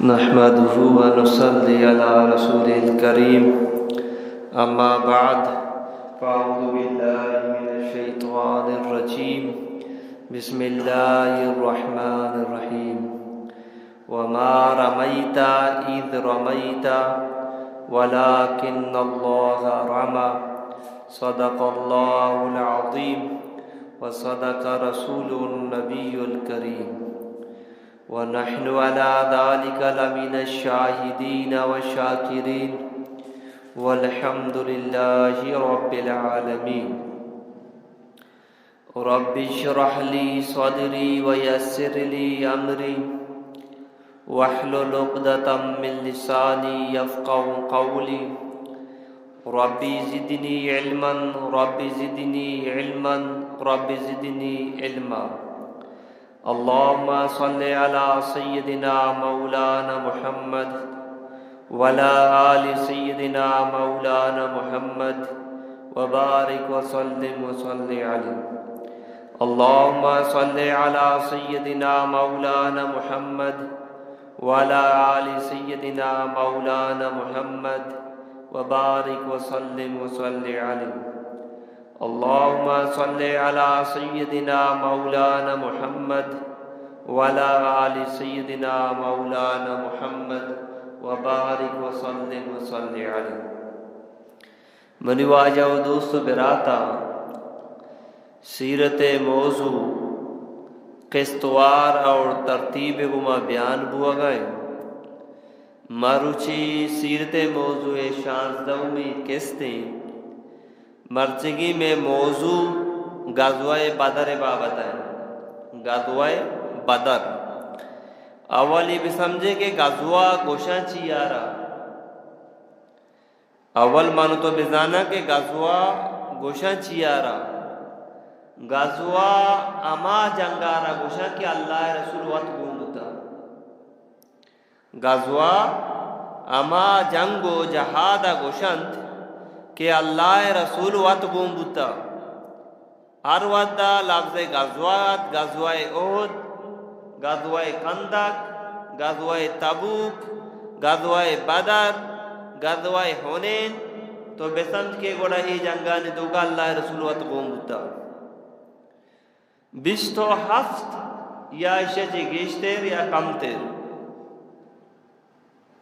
नहमदुहु व नुसल्ली अला रसूलिल करीम अम्मा बाद फ़अऊज़ु बिल्लाहि मिनश शैतानिर रजीम बिस्मिल्लाहिर रहमानिर रहीम वमा रमैता इज़ रमैता वलाकिन्नल्लाह रमा सदक़ल्लाहुल अज़ीम व सदक़ रसूलुन नबियुल करीम व नहनु अला ज़ालिका लमिनश शाहिदीन व शाकिरीन वल्हम्दुलिल्लाहि रब्बिल आलमीन। रब्बि इश्रह ली सदरी व यस्सिर ली अमरी वहलुल उक़दतम मिन लिसानी यफ़क़हू क़ौली। Rabbi ज़िदनी इल्मन rabbi ज़िदनी इल्मन rabbi ज़िदनी इल्मा। अल्लाहुम्मा सल्लि अला सय्यिदिना मौलाना मुहम्मद व अला आलि सय्यिदिना मौलाना मुहम्मद व बारिक व सल्लिम व सल्लि अलैहि। अल्लाहुम्मा सल्लि अला सय्यिदिना मौलाना मुहम्मद व अला आलि सय्यिदिना मौलाना मुहम्मद व बारिक व सल्लिम व सल्लि अलैहि। अल्लाहुम्मा सल्लि अला सय्यिदिना मौलाना मुहम्मद व अला आलि सय्यिदिना मौलाना मुहम्मद व बारिक व सल्लिम व सल्लि अलैहि। मनी वाजा व दोस्त बिराता सीरत मौजू किस्तवार और तरतीब गुमा बयान बुआ गए मारूची सीरत मौजू शांजदौ में किस्तें मर्चगी में मौजू गज़वाए बदर बाबत है। गज़वाए बदर अवली भी समझे कि गज़वा गोशा चियारा अवल मानो तो बेजाना के गज़वा गोशा चियारा गज़वा अमा जंगारा गोशा के अल्लाह रसूल वत गुंडता गज़वा अमा जंगो जहादा गोशंत के अल्लाह रसूल वत गुंबुता हर वद्दा लफ्ज़ गज़वात गज़वाए ओहद गज़वाए कंदक गज़वाए तबूक गज़वाए बदर गज़वाए हुनैन तो बेसमझ के गोड़ा ही जंगा ने दोगा अल्लाह रसूल वत गुंबुता बिस्तो हफ्त या शजे गेश्तेर या कमतेर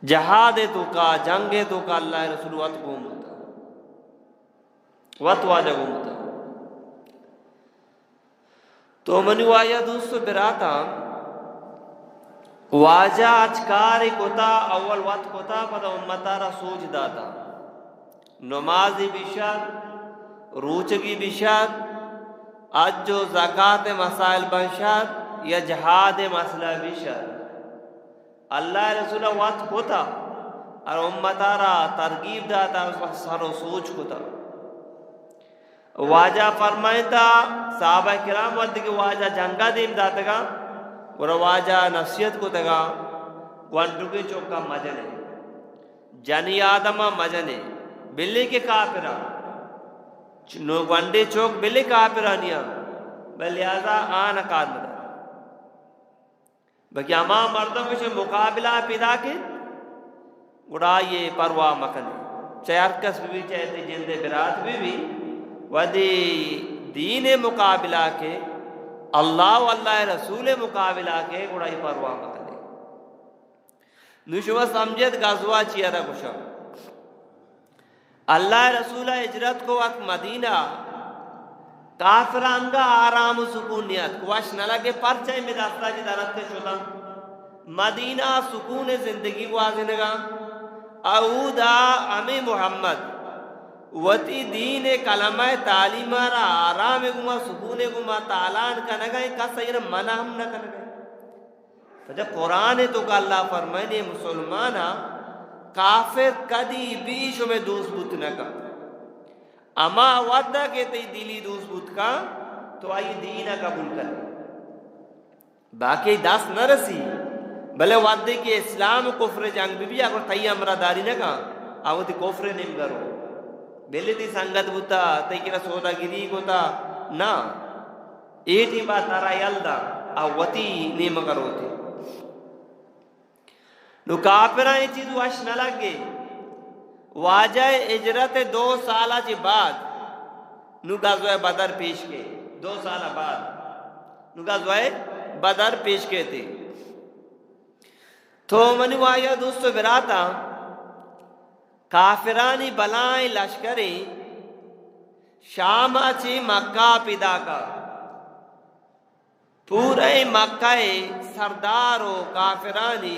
जहादे तो का जंगे तो का अल्लाह रसूल वत गुंबुता वत वाजा गुंबुता तो मनी वाया दोस्तों बिराता वाजा अचकार कोता अव्वल वत कोता पता उम्मतारा सोच दाता नमाजी बिशार रूचगी बिशार आज जो ज़कात मसाइल बशार या जहाद मसला बिशार अल्लाह रसूल वत कोता और उम्मतारा तरगीब दाता सरो सोच कोता वाजा फरमाइता साहबा किराम वर्द के वाजा जंगा देम दातगा और वाजा नसीहत को तगा ग्वांडुके चौका मजने जानी आदमा मजने बिल्ली के काफिरा नो ग्वांडे चौक बिल्ली काफिरा निया बलियाजा आन कादमदा बाकी अमा मर्दों के मुकाबला पिदा के उड़ा ये परवा मकने चाहे अरकस भी चाहे जिंदे बिरात भी वदी दीन मुकाबला के अल्लाह अल्लाह रसूल मुकाबला के गुड़ाई परवा मकने नुशवा समझत गज़वा चियारा गुशा अल्लाह रसूल हिजरत को वक्त मदीना काफरांगा आराम सुकूनियत कुछ न लगे परचे में रास्ता जी दरत के शुदा मदीना सुकून जिंदगी वाजिनगा अऊदा अमी मुहम्मद वती दीन कलमा तालीमारा आराम गुमा सुकून गुमा तालान कनगए का सही मना हम न कनगए तो जब कुरान तो का अल्लाह फरमाने मुसलमाना काफिर कदी बीच में दोस्त बुत न का अमा वादा के ते दिली दोस्त बुत का तो आई दीन कबूल कर बाकी दस न रसी भले वादे के इस्लाम कुफ्र जंग भी अगर तई अमरादारी न का आवती कुफ्र निम करो बेलेती संगत बुता तई किरा सौदागिरी गोता ना एटी बात तारा यल्दा आ वती नेम करोती नु काफिरा ये चीज वश न लगे वाजह इजरत 2 साल बाद नु गज़वे बदर पेश के 2 साल बाद नु गज़वे बदर पेश के थे। तो मनी वाया दोस्तों बिराता काफिरानी बलाएं लश्करे शाम ची मक्का पिदा का पूरे मक्का सरदारो काफिरानी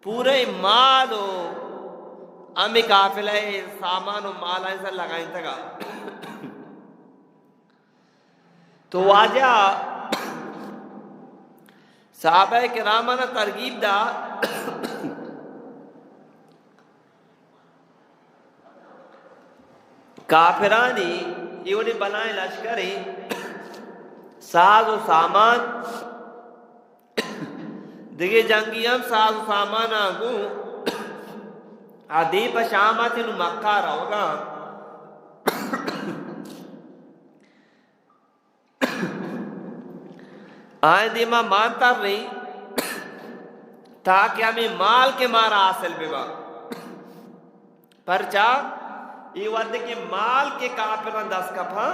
पूरे मालो अमी काफिला सामान माल ऐसा लगाई तका तो वाजा साहबा किरामा ने तरगीब दा काफिरानी इवनी बनाए लश्करे साजो सामान दिगे जंगियम साजो सामान आगू आदीप शामा से मक्का रहोगा आए दीमा मानता रही ताकि हमें माल के मारा हासिल बेवा पर चा ये वद के माल के काफिर दस कफा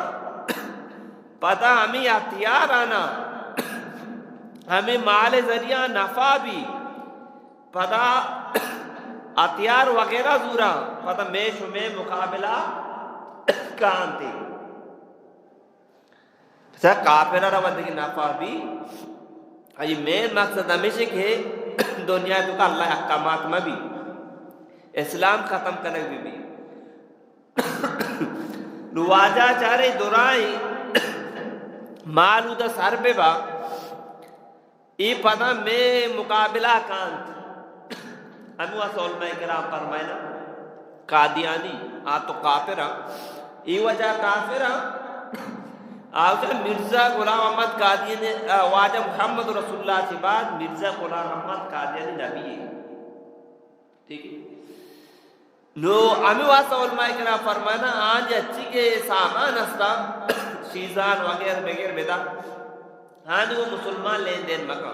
पता हमें हथियार आना हमें माल जरिया नफा भी पता हथियार वगैरह जूरा पता मेश में मुकाबला कांति काफिर वद की नफा भी ये मेन मकसद हमेशा के दुनिया का अल्लाह अहकामात में भी इस्लाम खत्म करने भी नुवाजा चारे दुराई मालूद सर पे बा ई पदा में मुकाबला कांत अनु असोल में किराम फरमाइना कादियानी आ तो काफिरा ई वजह काफिरा आउचा मिर्जा गुलाम अहमद कादियानी वाजा मोहम्मद रसूलुल्लाह के बाद मिर्जा गुलाम अहमद कादियानी नबी है ठीक है नो अमी वास्तव में फरमाना आज अच्छी के सामान हस्ता शीजान वगैरह वगैरह बेदा हाँ वो मुसलमान लेन देन मका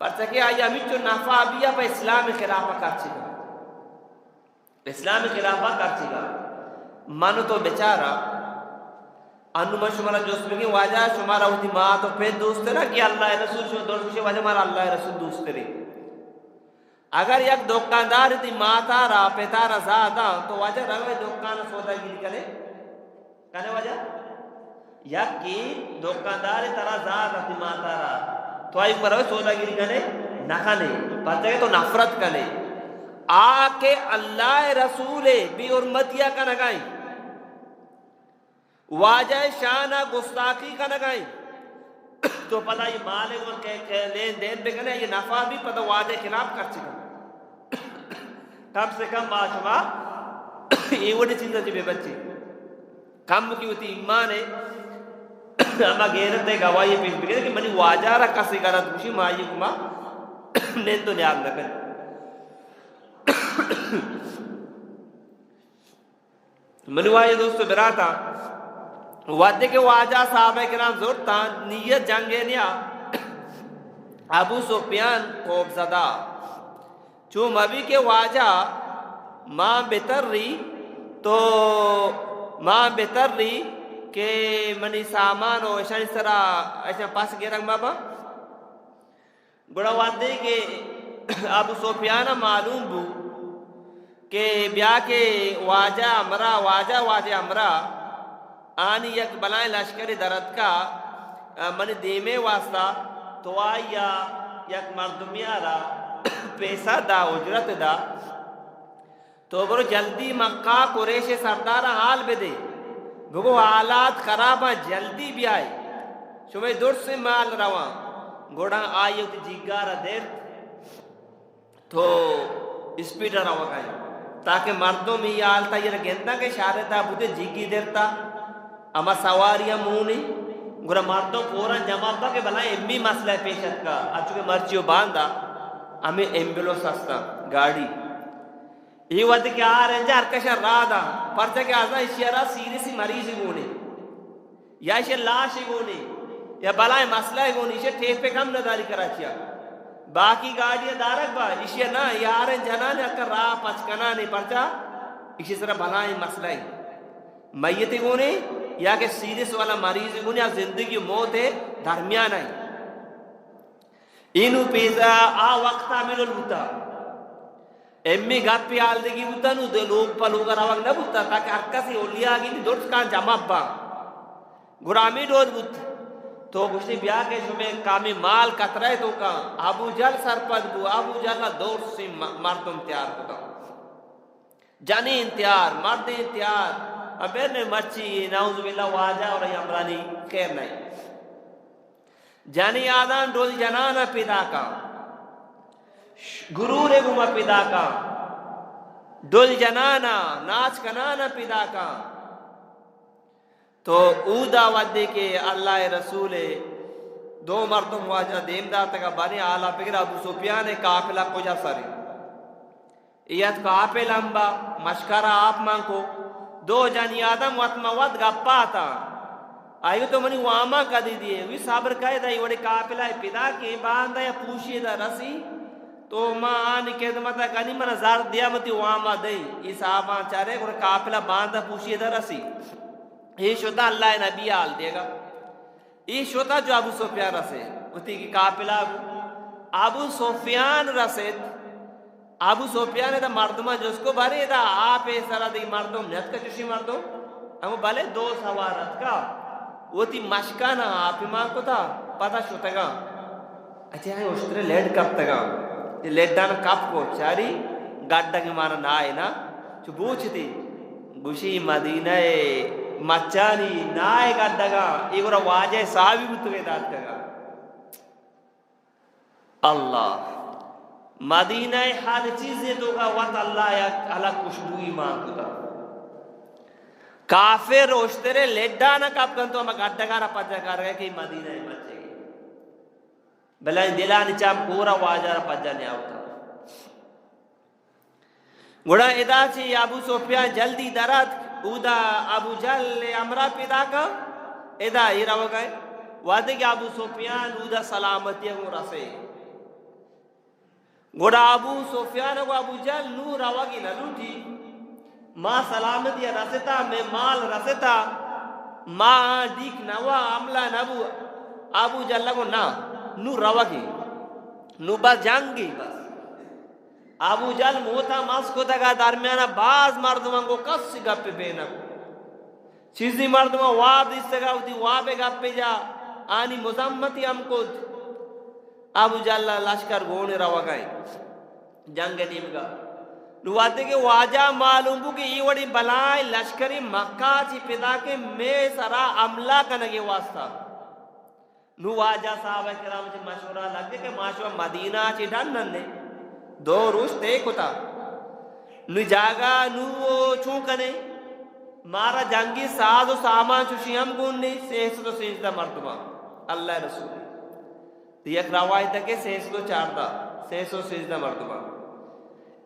पर सके आज अमी जो नफा भी अब इस्लाम खिलाफा कर चुका इस्लाम खिलाफा कर चुका मानो तो बेचारा अनुमा शुमारा जोश में वाजा शुमारा होती माँ तो फिर दोस्त ना कि अल्लाह रसूल शो दोस्त वाजा मारा अल्लाह रसूल दोस्त रे अगर एक दुकानदार थी माता रा पेतारा ज्यादा तो वजह रवे दुकान सौदागिरी करे कने वजह या कि दुकानदार तरह ज्यादा थी माता रा तो आई पर सौदागिरी करे न खाने पता है तो नफरत करे आके अल्लाह रसूल भी और मतिया का नगाई वाजह शाना गुस्ताखी का नगाई तो पता ये मालिक के लेन देन पे करे ये नफा भी पता वादे खिलाफ कर चुका कम से कम माशमा ये वो चीज़ जी बच्चे कम की होती ईमान है अमा गैरत है गवाही पेश भी कि मनी वाजारा का सिगारत खुशी माई कुमा ने तो याद न कर मनी वाये दोस्तों बिराता वादे के वाजा साहब किराम जोरता नियत जंगे निया अबू सुफियान खौफजदा चू मबी के वाजा माँ बेतर रही तो माँ बेतर रही के मनी सामान हो ऐसा इस तरह ऐसा पास गिरंग बाबा गुड़ा वादे के अबू सुफियान मालूम बू के ब्याह के वाजा अमरा वाजा अमरा आनी यक बनाए लश्करी दरद का मन देमे वास्ता तो आया यक मर्दमियारा पैसा दा उजरत दा तो बरो जल्दी मक्का कुरैश सरदारा हाल बेदे भगो हालात खराब है जल्दी भी आए सुबह दूर से माल रवा घोड़ा आये तो जिगारा देर तो स्पीड रवा का ताकि मर्दों में ये आलता ये गेंदा के शारे था बुद्धे जिगी देरता अमा सवारियां मुनी गुरा मर्दों पूरा जमाता के बनाए एम्मी मसला पेशत का अच्छे मर्चियों बांधा हमें एम्बुलेंस हस्ता गाड़ी ये वद के आ रहे हैं कशा राधा परचा के आजा इशियारा सीरियस मरीज गोने या इसे लाश गोने या बलाए मसला गोने इसे ठेप पे कम नदारी कराचिया बाकी गाड़ियां दारक बा इशिया ना यार जना ने अकर रा पचकना नहीं परचा इसी तरह भलाई मसला ही मैयत गुने या के सीरियस वाला मरीज गुने या जिंदगी मौत है दरमियान है इनु पेजा आ वक्त मिलल बुता एम्मी गप्पी आल देगी बुता नु दे लोग पलोग रावग न बुता ताकि अक्का से ओलिया की दोट का जमा बा गुरामी डोज बुत तो कुछ ब्याह के जुमे कामी माल कतरा है तो का अबू जल सरपद बु अबू जल का दौर से मर्दम तैयार होता जानी तैयार मर्द तैयार अबे ने मच्छी नाउजुबिल्लाह वाजा और अमरानी खैर नहीं जानी आदान डोल जनाना पिदा का गुरु रे गुमा पिदा का डोल जनाना नाच कनाना पिदा का तो ऊदा वदे के अल्लाह रसूल दो मर्दम वाजा देमदार तक बने आला फिक्र अबू सुफियान ने काफिला कोजा सरी इयत काफिला लंबा मशकरा आप मांगो दो जनी आदम वतमवत गप्पा था आयु तो मनी वामा कदी दिए वी साबर कहे दई वडे काफिला पिदा के बांधा या पूछिए दा रसी तो मां आन के मता कनी मन जार दिया मती वामा दई इस आमा चारे को काफिला बांधा पूछिए दा रसी ये शोता अल्लाह नबी आल देगा ये शोता जो अबू सुफियान रसे उती की काफिला अबू सुफियान रसे अबू सुफियान दा मर्दमा जिसको भरे दा आप ए सारा दी मर्दम नत का चुशी मर्दम हम भले दो सवारत का वोती मशकाना आप मां को था पता शुतगा अच्छा है उस्त्रे लेड कब तगा ये लेडान कप को चारी गड्डा के माना ना है ना जो पूछती गुशी मदीना मचानी नाय गड्डगा इगोरा वाजे सावी बुतवे दात कगा अल्लाह मदीना हर चीजें तो का वत अल्लाह या अला खुशबू ईमान को था काफिर ओश्तरे लेड्डा ना कब कन तो हम गड्डगारा पज्जागार है कि मदीना है मचेगी भला दिला निचाम पूरा वाजा पज्जा ने आवता गुड़ा इदा से अबू सुफियान जल्दी दरात उदा अबू जल अमरा पिदा का इदा इरा वगैर वादे के अबू सुफियान उदा सलामती को रसे गुड़ा अबू सुफियान को अबू जल नू रवागी न लूटी माँ सलामती रसेता में माल रसेता माँ दीक नवा अमला नबू अबू जल्ला को ना नू रवागी नू बस जंगी बस अबू जल मोता मास को तका दरमियाना बाज मर्दमा को कस गप्पे बेना चीजी मर्दमा वाद इस तका उती वाबे गप्पे जा आनी मुजम्मती हमको अबू जल लश्कर गोने रवागाई जंग नीमगा नुवाते के वाजा मालूम बु कि ये वड़ी बलाय लश्करी मक्का ची पिता के में सरा अमला कनगे वास्ता नुवाजा साहब किराम ची मशवरा लगे के माशवा मदीना ची डन नन्ने दो रोज ते कुता नु जागा नु छू कने मारा जंगी साज और सामान चुशी हम गुन्नी सेस तो सेजदा मर्दमा अल्लाह रसूल एक रवायत के सेस तो चारदा सेसो सेजदा मर्दमा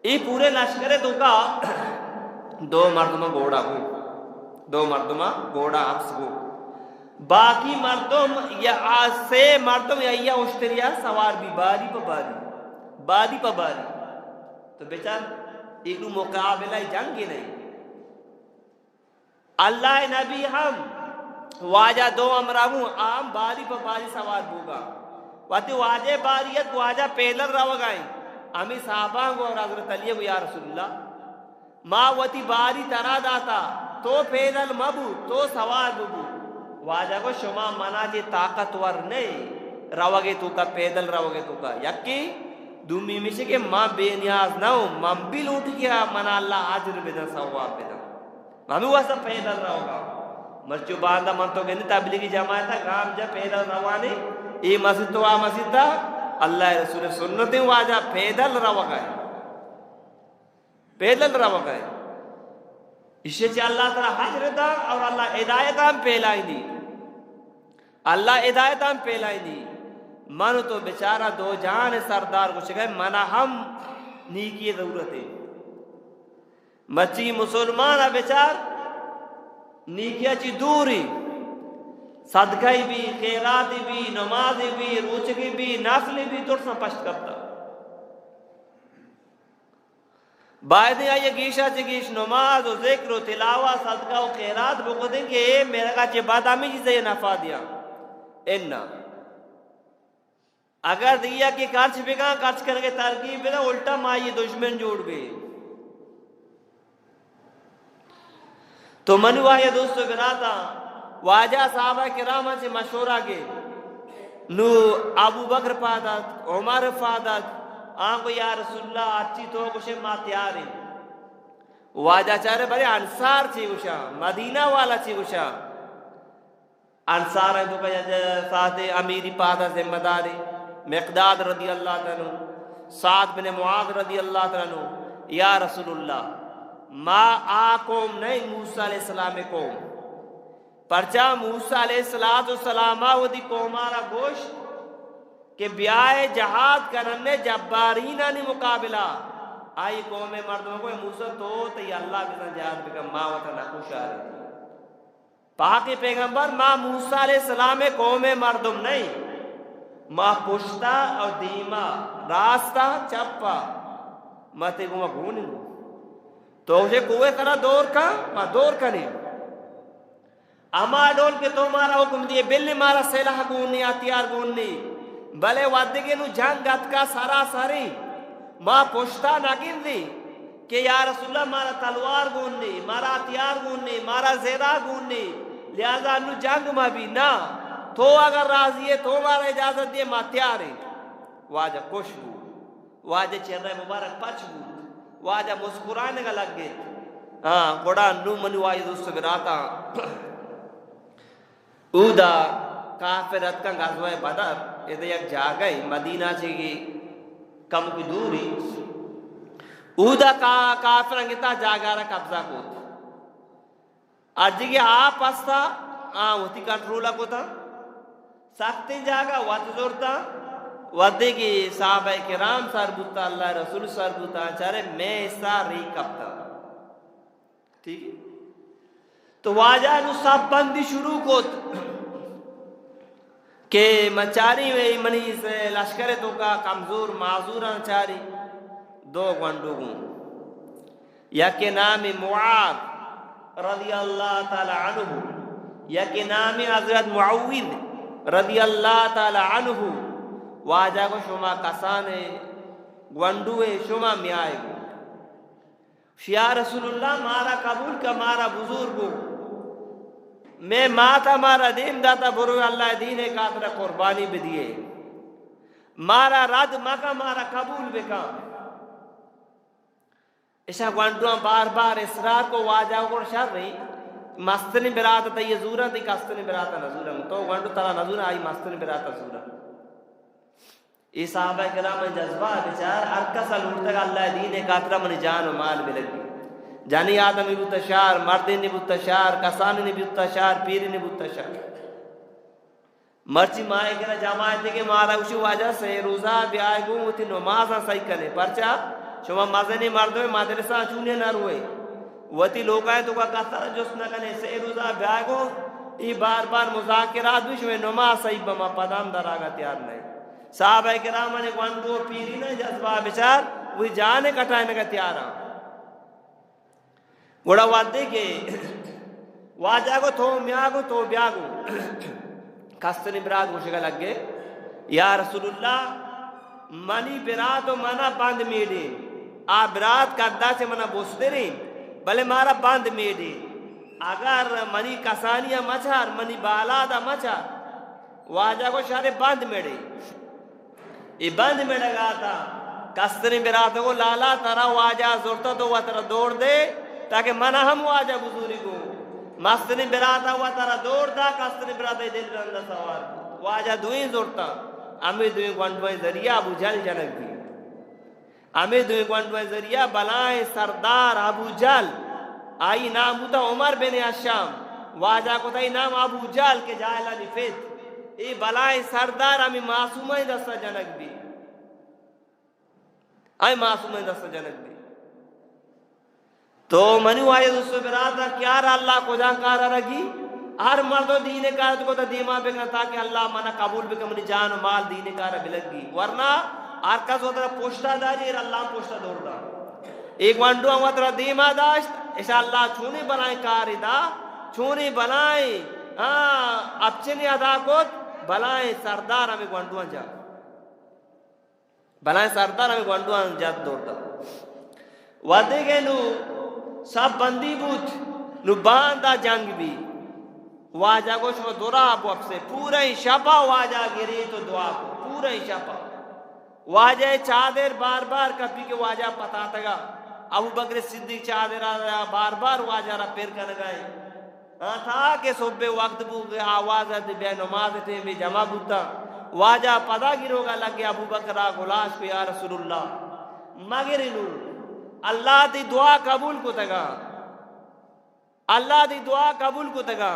ये पूरे लश्कर तो का दो मर्दमा घोड़ा अफ्स गो बाकी मर्दम या से मर्दम या उश्तरिया सवार भी बारी पर बारी तो बेचार एक मुकाबला जंग नहीं अल्लाह नबी हम वाजा दो अमराहू आम बारी पर बारी सवार होगा वाते वाजे बारियत वाजा पेलर रवगाई अमी साहबा को और हजरत अली को या रसूलुल्लाह माँ वती बारी तरा दाता तो पैदल मबू तो सवार बबू वाजा को शुमा मना जे ताकतवर नहीं रवगे तू का पैदल रवगे तू का यक्की दुमी मिशे के माँ बेनियाज ना हो माँ भी लूट गया मना अल्लाह आजर बेदन सवाब बेदन मामी वह सब पैदल रहोगा मर्चो बांधा मन तो कहने तबलीगी जमात था गांव जब पैदल रवाने ये मस्जिद तो आ मस्जिद था अल्लाह रसूल सुन्नते वाजा पैदल रवगाए इसे अल्लाह ताला हजरता और अल्लाह हिदायत हम पेलाई दी मानो तो बेचारा दो जान सरदार कुछ गए मना हम नी की जरूरत है मच्छी मुसलमान बेचार नीकिया ची दूरी सदकाई भी, खैरात भी, नमाज भी, रोचगी भी, नाफले भी तोड़ सा पश्त करता बायदे आइए गीशा चिगीश नमाज और जिक्र और तिलावा सदका और खैरात वो देंगे मेरा का चे बादामी जी से नफा दिया इन्ना अगर दिया कि खर्च बिका खर्च करके तरकीब बिना उल्टा माई दुश्मन जोड़ गए तो मनुआ ये दोस्तों बिराता वाजा साहबा किरामा से मशवरा के नु अबू बकर फादत उमर फादत आंको या रसूलुल्लाह अच्छी तो कुछ मा तैयार है वाजा चारे बड़े अंसार थी उषा मदीना वाला थी उषा अंसार है तो कहे साथ अमीरी पादा जिम्मेदारी मिक़दाद रदी अल्लाह तआला साद बिन मुआज़ रदी अल्लाह तआला या रसूलुल्लाह मा आकोम नहीं मूसा अलैहिस्सलाम कौम परचा मूसा अलैहिस्सलाम वदी कौमारा गोश्त के ब्याह जहाद करने जब्बारीना ने मुकाबला आई कौम मर्दों को मूसा तो ये अल्लाह के जहाद बिका मा वता ना खुशार पाके पैगंबर मा मूसा अलैहिस्सलाम कौम मर्दुम नहीं मा पुश्ता और दीमा रास्ता चप्पा मते गुमा घूनी तो उसे कुएं करा दौर का मा दौर का नहीं अमा डोल के तो मारा हुक्म दिए बिल्ली मारा सेलाह गुन्नी हथियार गुन्नी भले वादे के नु जंग गत का सारा सारी माँ पुश्ता नागिन दी कि या रसूलल्लाह मारा तलवार गुन्नी मारा हथियार गुन्नी मारा जेरा गुन्नी लिहाजा नु जंग मा भी ना तो अगर राजी है तो मारा इजाजत दिए मा तैयार है वाजा खुशबू वाजे चेहरे मुबारक पछबू वाजा मुस्कुराने का लग गए हाँ गोड़ा नू मनु आई दोस्तों बिराता उदा काफिरत का गज़वा बदर इधर एक जा गई मदीना से कम की दूरी उदा का काफिर अंगिता जागारा कब्जा को आज के आप अस्ता होती कंट्रोल को था सख्ती जागा वत जोरता वदे की साहबा किराम सरबुता अल्लाह रसूल सरबुता चारे मैं ऐसा री कपता ठीक है तो वाजा नु सब बंदी शुरू को के मचारी वे मनी से लश्कर तो का कमजोर माजूर चारी दो गंडुगु या के नाम मुआद रज़ी अल्लाह ताला अन्हु या के नाम हजरत मुअव्विद रज़ी अल्लाह ताला अन्हु वाजा को शुमा कसाने गंडुए शुमा मियाए या रसूलुल्लाह मारा कबूल का मारा बुजुर्गो मैं माता मारा दीन दाता बुरु अल्लाह दीन का तरह कुर्बानी भी दिए मारा रद मका मारा कबूल बेका ऐसा गंडुआ बार बार इसरार को वाजा को शर रही मस्तनी बिरात ये जूरा थी कस्तनी बिराता नजूरा तो गंडु तला नजूरा आई मस्तनी बिराता जूरा इस साहबा किराम जज्बा बेचार अरकसा लूटता का अल्लाह दीन का तरह मन जान और माल भी लगी जानी आदमी बुतशार मर्दी ने बुतशार कसानी ने बुतशार पीरी ने बुतशार मर्ची माए के जमात के मारा उसी वजह से रोजा ब्याह गो उती नमाज सही करे परचा शुमा मजनी मर्दों में मदरसा चुने ना रोए वती लोग आए तो का कतर जोस न कने से रोजा ब्याह गो ई बार बार मुज़ाकिरात भी शुमे नमाज सही बमा पदाम दरागा तैयार नहीं साहबा किराम ने गंडो पीरी ने जज्बा बेचार वही जाने कटाने का तैयार गोड़ा वादे के वाजा को तो म्यागो तो ब्यागो कस्तनी बिरात मुशिका लग गए या रसूलुल्लाह मनी बिरात तो मना बंद मेडे आ बिरात कद्दा से मना बोसते रही भले मारा बंद मेडे अगर मनी कसानिया मचार मनी बालादा मचार वाजा को सारे बंद मेडे ये बंद में लगा था कस्तनी बिरात को लाला तरा वाजा जोरता तो वह तरह दौड़ दे ताकि मना हम वाजा बुजुर्ग को मस्तनी बिराता हुआ तारा दौड़ता कस्तनी बिराता दिल में अंदर सवार वाजा दुई जोड़ता अमी दुई गंडवे जरिया अबू जल जनक दी अमी दुई गंडवे जरिया बलाए सरदार अबू जल आई नाम होता उमर बिन अशाम वाजा को था नाम अबू जल के जायला निफेत ये बलाए सरदार अमी मासूम दस्ता जनक दी आई मासूम दस्ता जनक दी तो मनु आए दोस्तों बिरादर क्या अल्लाह को जानकार रगी हर मर्दो दीन कार को तो दीमा बेगना ताकि अल्लाह मना कबूल भी कमनी जान माल दीन कार बिलगी वरना आरकास होता पोस्टा दारी अल्लाह पोस्टा दौड़दा एक वंडू अवतरा दीमा दाश्त ऐसा अल्लाह छूनी बनाए कारिदा छूनी बनाए अपचनी अदा को भलाए सरदार हमें वंडुआ जा भलाए सरदार हमें वंडुआ जात दौड़दा वादे के नु सब बंदी बूथ नु बांधा जंग भी वाजा को शो दुरा अब से पूरा ही शपा वाजा गिरी तो दुआ को पूरा ही शपा वाजा चादर बार बार कभी के वाजा पता तगा अबू बकर सिद्दीक चादर बार बार वाजा रा पेर कर गए था के सुबह वक्त बू आवाज बे नमाज थे भी जमा बुता वाजा पदा गिरोगा लगे अबू बकर गुलाश पे या रसूलुल्लाह मगर नु अल्लाह दी दुआ कबूल को तगा अल्लाह दी दुआ कबूल को तगा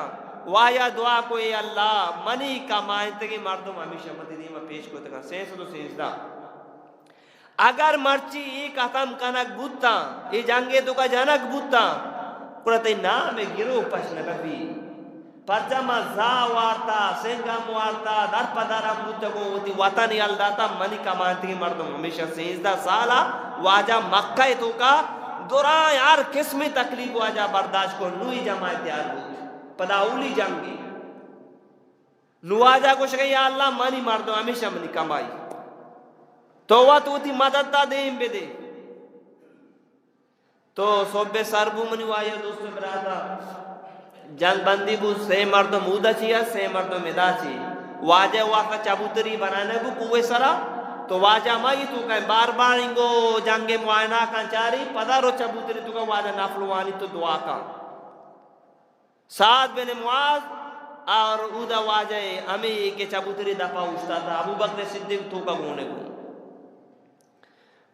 वाया दुआ को ये अल्लाह मनी कमायते की मर्दम हमेशा मदीने में पेश को तगा सेंस तो सेंसदा अगर मर्ची ये खत्म कनक बुत्ता ये जंगे तो का जनक बुत्ता कुरते नाम गिरो पश्न कभी परजमा जा वार्ता सेंगम वार्ता दर पदारा बुत्ता को होती वतन यल्दाता मनी कमायते की मर्दम हमेशा सेंसदा साला वाजा मक्का तो का दुरा यार किस्मी तकलीफ वाजा बर्दाश्त को नुई जमायत यार पदाउली जंगी नुआजा को शके या अल्लाह मनी मार दो हमेशा मनी कमाई तो वह तू थी मदद ता दे बेदे तो सोबे सरबू मनी वाया दोस्तों बरादा जंग बंदी बु से मर्दो मुदा चिया से मर्दो मेदा ची वाजे वाका चबूतरी बनाने बु कुए सरा तो वाजा माई तू कहीं बार बार इंगो जंगे मुआयना कंचारी पदारो चबूतरी तू का वाजा नाफलवानी तो दुआ का साद बिन मुआज और उदा वाजे अमी के चबूतरी दफा उस्ता था अबू बकर सिद्दीक तू का गोने को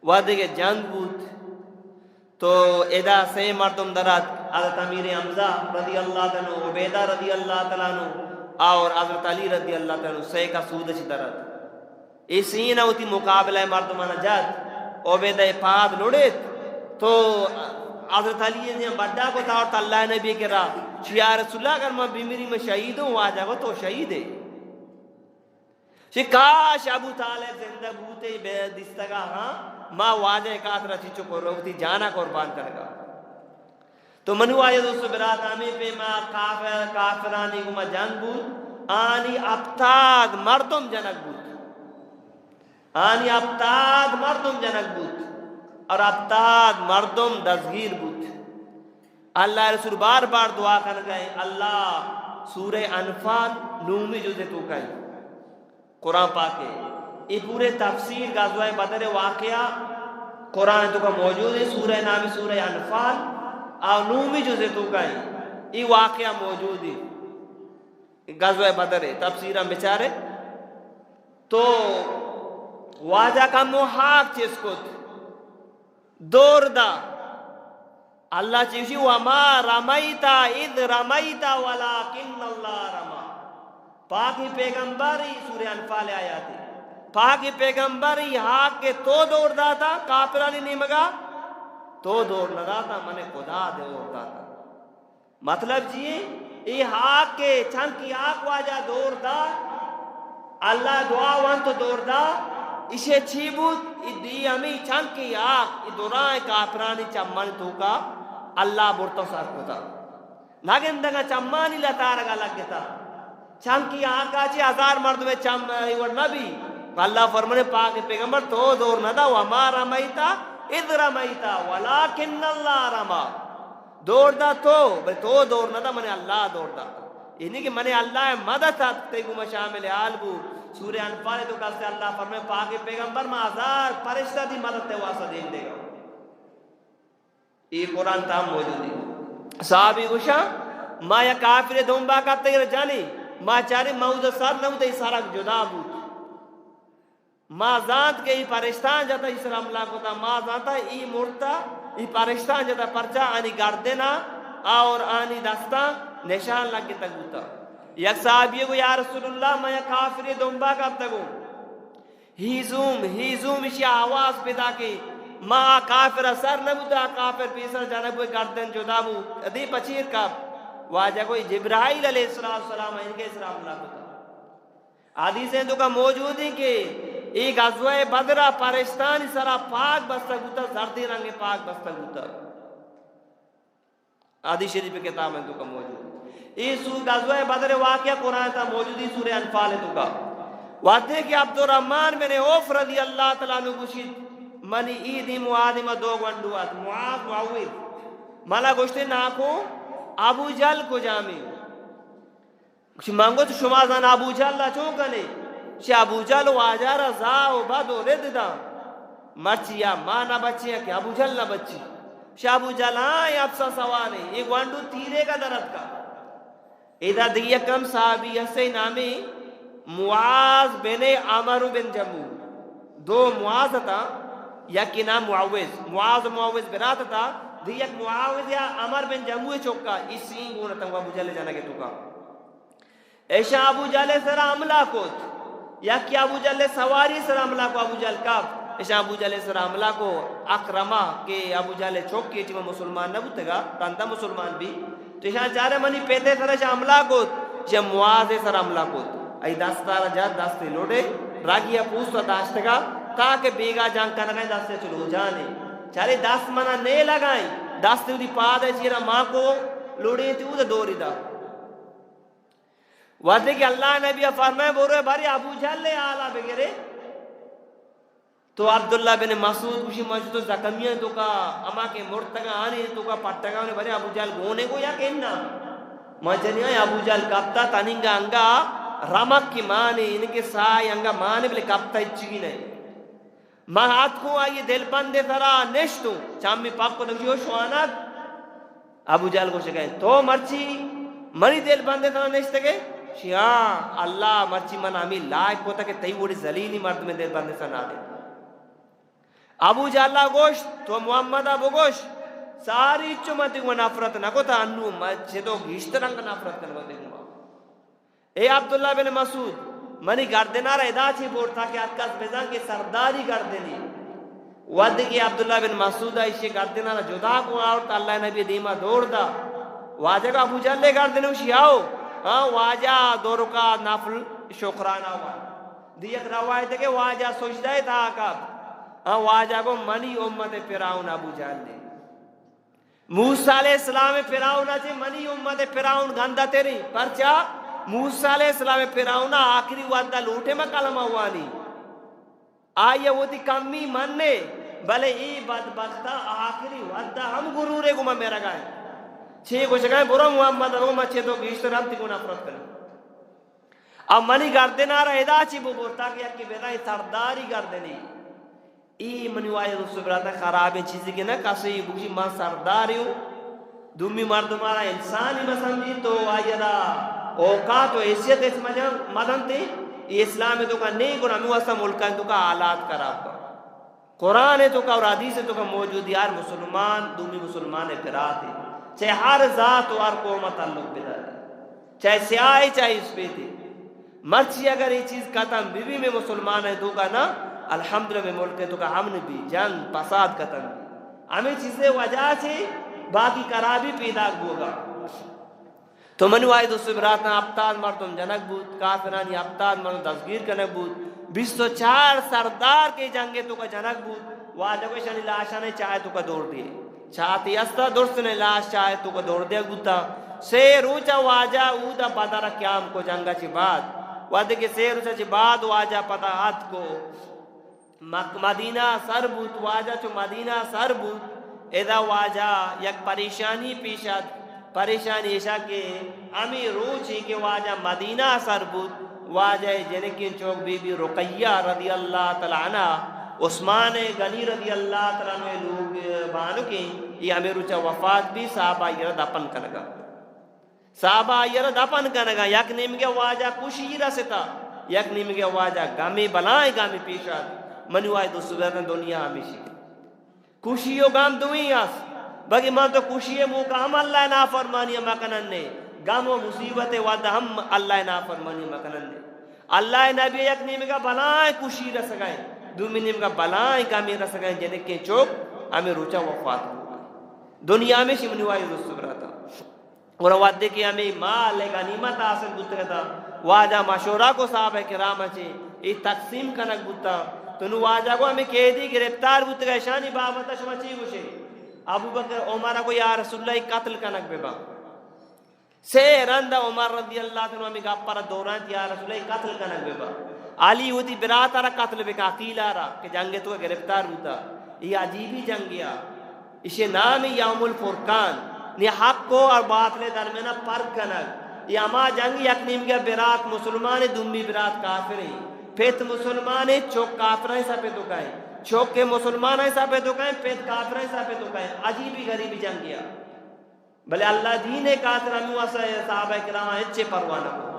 वादे के जंग बूत तो एदा से मर्दम दरात हज़रत अमीर हमजा रदी अल्लाह तआला उबैदा रदी अल्लाह तआला और हज़रत अली रदी अल्लाह तआला से का सूद ची दरात इसी ना उती मुकाबला मर्दमाना जात उबैदा पाद लोड़े तो हज़रत अली ने बड्डा को था और अल्लाह नबी के रा या रसूलुल्लाह अगर मैं बीमारी में शहीद हूं आ जाओ तो शहीद है काश अबू तालिब जिंदा बूते बेदिस्तगा हां मां वाजे कातरा चिचो को रोती जाना कुर्बान करगा तो मनु आये दोस्तों बिरात आमी पे मां काफरानी को जंग बूत आनी अब्ताद मर्दम जनक बूत आनी अब्ताद मर्दम जनक बूत और अब्ताद मर्दम दसगीर बूत अल्लाह रसूल बार बार दुआ कर गए अल्लाह सूरह अनफाल नूमी जुज़े तू कई कुरान पाके ये पूरे तफसीर गज़वा बदर वाक़या कुरान तो का मौजूद है सूरह नाम सूरह अनफाल और नूमी जुज़े तू कई ये वाक़या मौजूद है गज़वा बदर है तफसीरा बेचारे तो वाजा का मुहाक जिसको दौरदा अल्लाह चीज़ी वमा रमैता इद रमैता वलाकिन्नल्लाह रमा पाकी पैगंबरी सूरह अनफाल आया थी पाकी पैगंबरी हाक के तो दौड़दा था काफिरानी नहीं मगा तो दौड़ लगा था मने खुदा दे दौड़ता था मतलब जी ये हाक के छन की आक वाजा दौड़दा अल्लाह दुआ वन तो दौड़दा इसे छीबूत इदी हमी छन की आक इदुराए काफिरानी चम्मन तो का अल्लाह बुरतो सार कोता नागेंदगा चम्मानी लतारगा लगता चमकी आकाची हजार मर्द में चम नबी अल्लाह फरमाने पाक पैगंबर तो दौर न दा वमा रमैता इद रमैता वलाकिन्नल्लाह रमा दौड़दा तो दौर न दा मने अल्लाह दौड़दा इन्हीं के मने अल्लाह मदद ते गुमा शामिल आलबू सूरह अनफाल तो कासे अल्लाह फरमाने पाक पैगंबर में हजार फरिश्ता दी मदद ते वासा दे देगा ये कुरान ता मौजूद है साहबी उशा माया काफिर दोंबा का तेरे जानी माँ चारे मऊद सर न उदे सारा जुदा बूत माँ जात के ई पाकिस्तान जाता इस हमला को था माँ जाता ई मुर्ता ई पाकिस्तान जाता परचा आनी गार्देना और आनी दस्ता निशान लग के तगुता यक साहबिये को या रसूलुल्लाह मैं काफिर दोंबा का तगु हीजूम इसी आवाज पैदा की माँ काफिर सर न उदा काफिर पीसर जाने बुए गार्देन जुदा बू अदी पचीर का वाजा कोई जिब्राइल अलैहिस्सलाम इनके इस्लाम हमला होता हदीसें तो का मौजूद है कि एक गज़वा बदरा पाकिस्तान सरा पाक बस्तक होता जर्दी रंग पाक बस्तक होता हदीस शरीफ की किताब में तो का मौजूद इस गज़वा बदर वाक़या कुरान था मौजूद सूरह अनफाल तो का वादे कि अब्दुर्रहमान बिन औफ रज़ी अल्लाह तआला अन्हु गुशित मनी ईदी मुआदिमा दो गंडुआत मुआज मुआविद मला गोश्ते नाको अबू जल को जामी मांगो तो शुमा जान अबू जल ला चौकने शे अबू जल वाजार जाओ बदो रिदा मर्चिया मां ना बच्चिया कि अबू जल ना बच्ची शे अबू जल हां अफसा सवाने ये गंडू तीरे का दरद का इधर दिया कम साहबी हसे नामे मुआज बिन अमर बिन जमू दो मुआज था या कि नाम मुआविज बिरात था दियक मुआविज या अमर बिन जमू चौका इसी गुण तंग अबू जल जाना के तुका ऐशा अबू जल सरा हमला को या कि अबू जल सवारी सरा हमला को अबू जल का ऐशा अबू जल सरा हमला को अकरमा के अबू जल चौक के टीम मुसलमान न बुतगा तंता मुसलमान भी तो ऐशा चारे मनी पेते सरा हमला को जे मुआज सरा हमला को आई दास्तार जा दास्ते लोडे रागिया पूछता दास्तगा ताके बेगा जान का लगाए दास्ते चलो जाने चारे दास मना ने लगाई दास्ते उदी पाद है चीरा मां को लोडे थी उधर दौरी दा वादे कि अल्लाह नबी फरमाए बोरे बारी अबू जहल ले आला बेगरे तो अब्दुल्लाह बिन मसूद खुशी मौजूद तो जकमिया तो का अमा के मुर्तगा आने तो का पट्टगा ने बारी अबू जहल गोने को या केन्ना मजनिया अबू जहल कप्ता तनिंगा अंगा रमक की माने इनके साय अंगा माने बोले कप्ता इच्छी नहीं मां हाथ को आइए दिल बंदे तरा नेश्तु चामी पाप को दंगियो शुआनक अबू जहल को शिकायत तो मर्ची मरी दिल बंदे तरा नेश्ते के शिया अल्लाह मर्ची मन आमी लायक होता के तई बड़ी जलीली मर्द में दिल बंदे सना दे अबू जहल गोश तो मोहम्मद अबू गोश सारी चुमती को नफरत न को था अन्नू मच्छे तो घिश्त रंग नफरत कर को ए अब्दुल्लाह बिन मसूद मनी गर्दनार एदाची बोलता कि अक्कास बेजा के सरदारी गर्दनी वद के अब्दुल्लाह बिन मसूद इसे गर्दनार जुदा को और अल्लाह नबी दीमा दौड़ दा वाजा का अबू जहल ले गर्दने उशियाओ हां वाजा दौर का नफल शुक्राना हुआ दियक रवायत के वाजा सोचदा था का हां वाजा को मनी उम्मत फिरौन अबू जहल ने मूसा अलैहिस्सलाम फिरौन से मनी उम्मत फिरौन गंदा तेरी परचा मूसा अलैहिस्सलाम फिरौन आखिरी वादा लूटे में कलमा हुआनी आये वो दी कमी मनने भले ई बदबख्ता आखिरी वादा हम गुरूरे गुमा मेरा गाय छे को जगह बुरा मोहम्मद वो मच्छे तो गीश्त रब ती गुना फरत कर अब मनी गर्दे ना रहा एदाची वो बोलता कि अक्की बेदा सरदारी गर्दनी ई मनी वाये दोस्तों बराता खराब है चीज़ के ना कासे बुझी मां सरदारियों दुमी मर्द मारा इंसान ही मसंजी तो आयरा औकात तो हैसियत इस मदन थे इस्लाम है तो का नहीं गुना मुआसा मुल्क है तो का आलात खराब का कुरान है तो का और हदीस है तो का मौजूद यार मुसलमान दुमी मुसलमान है फिरात है चाहे हर जात और कौम ताल्लुक बिदार चाहे स्याह चाहे इस पे थे मर्ची अगर ये चीज खत्म बीवी में मुसलमान है तो का ना अल्हम्दुलिल्लाह में मुल्क है तो का हमने भी जंग फसाद खत्म हमें चीजें वजह से बाकी खराबी पैदा होगा तो मनुआई दोस्तों बरात ना अब्ताद मर्दम जनक बूत काफिरानी अब्ताद मर्दम दसगीर कनक बूत 204 सरदार के जंगे तो का जनक बूत वाजब शनि लाशा ने चाहे तो का दौड़ दिए छाती अस्ता दुर्स ने लाश चाहे तो का दौड़ दिया गुता से रूचा वाजा उदा पता क्याम को जंगा ची बाद वादे के से रूचा ची बाद वाजा पता हाथ को मदीना सरबूत वाजा चो मदीना सरबूत एदा वाजा यक परेशानी पेशात परेशानी ऐसा के अमी रोची के वाजा मदीना सरबूत वाजा जनकिन चौक बीबी रुकैया रदी अल्लाह तआला अन्हा उस्मान गनी रदी अल्लाह तआला ने लोग बानो के ये हमें रुचा वफात भी साहबा ये दफन कनगा साहबा ये दफन कनगा यक निम के वाजा कुशीरा से था यक निम के वाजा गामे बलाए गामे पेशा मनुआई दोस्तों दुनिया हमेशा खुशियो गाम दुनियास बाकी मां तो खुशी मुंह का हम अल्लाह ना फरमानी मकनन ने गम व मुसीबत वाद हम अल्लाह ना फरमानी मकनन ने अल्लाह नबी एक निम का बलाए खुशी रस गए दूसरी निम का बलाए का मेरा सगाए जने के चौक हमें रुचा वफात दुनिया में शिमनुआई रुस्तबराता और वादे के हमें माल गनीमत हासिल बुत था वाजा मशोरा को साहब है किराम अच्छे ये तकसीम कनक बुता तो नु वाजा को हमें कैदी गिरफ्तार बुत गए शानी बाबत शमची गुशे अबू बकर उमर को या रसूलुल्लाह कत्ल कनक बेबा से रंदा उमर रजी अल्लाह तआला में गप्पर दौरान या रसूलुल्लाह कत्ल कनक बेबा अली उदी बिरातारा कत्ल बेका अकीला रा के जंगे तो गिरफ्तार बुता ये अजीबी जंगिया इसे नाम है यौमुल फुरकान ने हक को और बातिल दरमियान फर्क कनक ये अमा जंग यकनीम के बिरात मुसलमान दुम्मी बिरात काफिर है फेत मुसलमान चौक काफिर है सब तो कहे चौक के मुसलमान है सब तो कहे फेत काफिर है सब तो कहे अजीबी गरीबी जंगिया भले अल्लाह दीन कातर अनु साहब किराम अच्छे परवाना को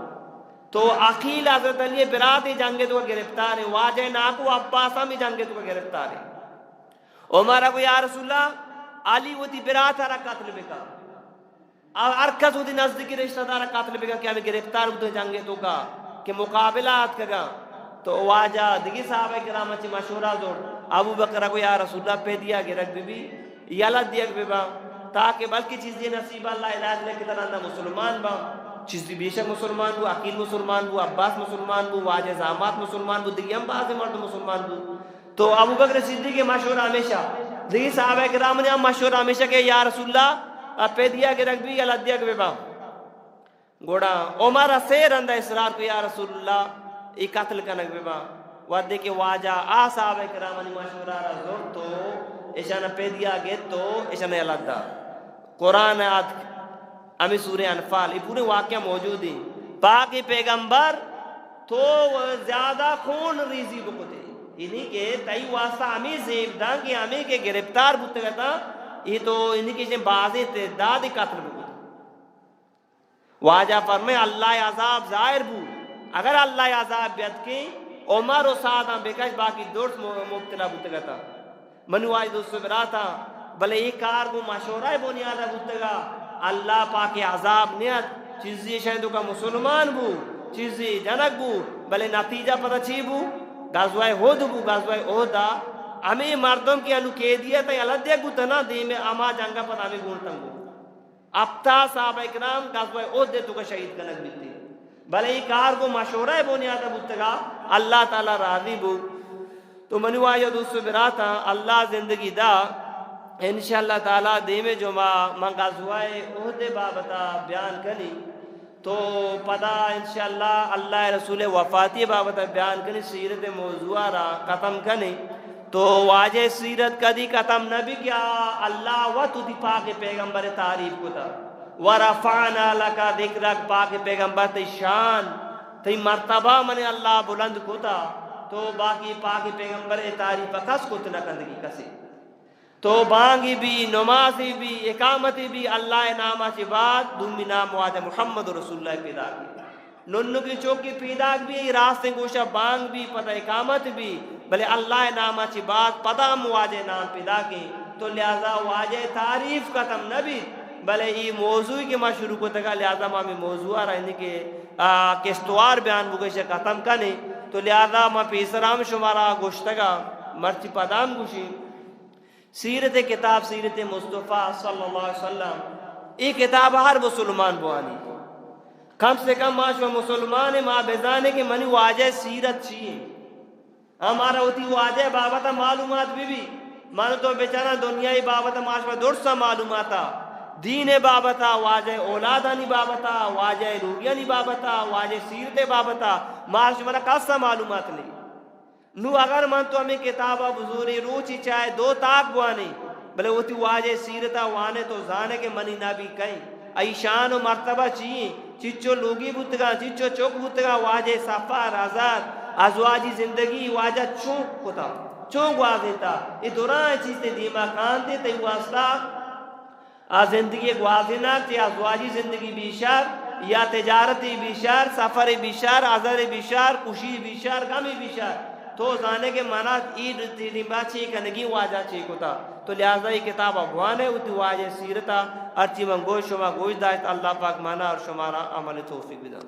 तो अकील हजरत अली बिरात ही जंगे तो गिरफ्तार है वाजे नाकू अब्बास हम जंगे तो गिरफ्तार है उमर को या रसूलुल्लाह अली वो बिरात हरा कत्ल बेका और अरकस वो नजदीकी रिश्तेदार कत्ल बेका क्या हमें गिरफ्तार होते जंगे तो का के मुकाबला कगा तो वाजा दिगी साहब किराम अच्छी मशवरा जोड़ अबू बकर को या रसूलुल्लाह पे दिया गिरक बीबी याला दिया बेबा ताकि बल्कि चीज़ें नसीब अल्लाह इलाज लेके तरह ना मुसलमान बा चीज़ बेशक मुसलमान वो अकील मुसलमान वो अब्बास मुसलमान वो वाजे जामात मुसलमान वो दिगी हम बाज़ मर्द मुसलमान वो तो अबू बकर सिद्दीक़ के मशवरा हमेशा दिगी साहब किराम ने मशवरा हमेशा के या रसूलुल्लाह पे दिया गिरक भी याला दिया बेबा गोड़ा उमर से रंदा इसरार को या रसूलुल्लाह ये कत्ल कनक बेबा वादे के वाजा आ साहब किराम ने मशवरा जोर तो ऐसा पे दिया गे तो ऐसा नहीं अलग कुरान आद हमें सूर्य अनफाल ये पूरे वाक्य मौजूद है बाकी पैगंबर तो ज्यादा खून रीजी बुकते इन्हीं के तई वास्ता हमें जेबदा कि हमें के गिरफ्तार बुत था ये तो इन्हीं के बाजे तेदाद कत्ल बुत वाजा फरमे अल्लाह अजाब जाहिर बू अगर अल्लाह अजाब बेद के उमर और सादा बेकश बाकी दोस्त मुब्तला बुत था मनुआज दोस्तों बरा था भले एक कार को मशवरा बुनियादा बुतगा अल्लाह पाके अजाब नियत चीज़ी शायद का मुसलमान बू चीज़ी जनक बू भले नतीजा पता छी बू गाजवाए होद बू गाजवाए ओदा हमें मर्दों की अनुकेदियत अलग बुतना दे में अमा जंगा पर हमें गुणतंगू अफ्ता साहब इकराम गाजवाए ओदे तो का शहीद कनक बीती भले एक कार को मशवरा बुनियादा बुतगा अल्लाह ताला राजी बू तो मनुआया दोस्तों बिरा था अल्लाह जिंदगी दा इंशाअल्लाह ताला दे में जो माँ गाजुआए ओहदे बाबता बयान करी तो पदा इंशाअल्लाह अल्लाह रसूल वफाती बाबता बयान करी सीरत मौजूआरा ख़त्म करी तो वाजे सीरत कदी ख़त्म न भी क्या अल्लाह व तुदी पाक पैगंबर तारीफ को था व रफ़ाना लका दिक्रक पाक पैगंबर ते शान ते मर्तबा मने अल्लाह बुलंद को था तो बाकी पाक पैगंबर तारीफ कस को न कंदगी कसे तो बांगी भी नमाजी भी इकामती भी अल्लाह नामा के बाद दुमी नाम वाज मुहम्मद रसूलुल्लाह पैदा की नुन्नु की चौकी पैदा भी रास्ते गोशा बांग भी पता इकामत भी भले अल्लाह नामा के बाद पदा मुआजे नाम पैदा की तो लिहाजा वाजे तारीफ खत्म न भी भले ये मौजू के माँ शुरू को तक लिहाजा माँ में मौजू आ रहने के किस्तवार बयान बुगश खत्म कने तो लिहाजा माँ पेसराम शुमारा गोश्तगा मर्ची पदाम गुशी सीरत किताब सीरत मुस्तफ़ा सल्लल्लाहु अलैहि वसल्लम ये किताब हर मुसलमान बुआनी कम से कम माशा मुसलमान माँ बेजाने के मनी वाजे सीरत चाहिए हमारा होती वाजे बाबत मालूमात भी मानो तो बेचारा दुनिया बाबत माशा दुर्सा मालूमाता दीन बाबता वाजे औलादानी बाबता वाजे रूगियानी बाबता वाजे सीरत बाबता माश मरा कासा मालूमात नहीं नू अगर मन तो हमें किताबा बुजूरी रूची चाहे दो ताक बुआनी भले होती वाजे सीरता वाने तो जाने के मनी ना भी कहीं ऐशान और मर्तबा चाहिए चिच्चो लोगी बुतगा चिच्चो चौक बुतगा वाजे सफार आजाद अजवाजी जिंदगी वाजा चौक होता चौक वाजेता ये दौरान चीज़ें दीमा कांते ते वास्ता आ जिंदगी वाजिना ते अजवाजी जिंदगी बिशार या तिजारती बिशार सफर बिशार अजर बिशार खुशी बिशार गमी बिशार तो जाने के माना ईद तिरिबा ची कनगी वाजा ची कोता तो लिहाजा ये किताब अफवान है उती वाजे सीरता अर्ची मंगोश शुमा गोश दायत अल्लाह पाक माना और शुमारा अमल तौफीक बिदा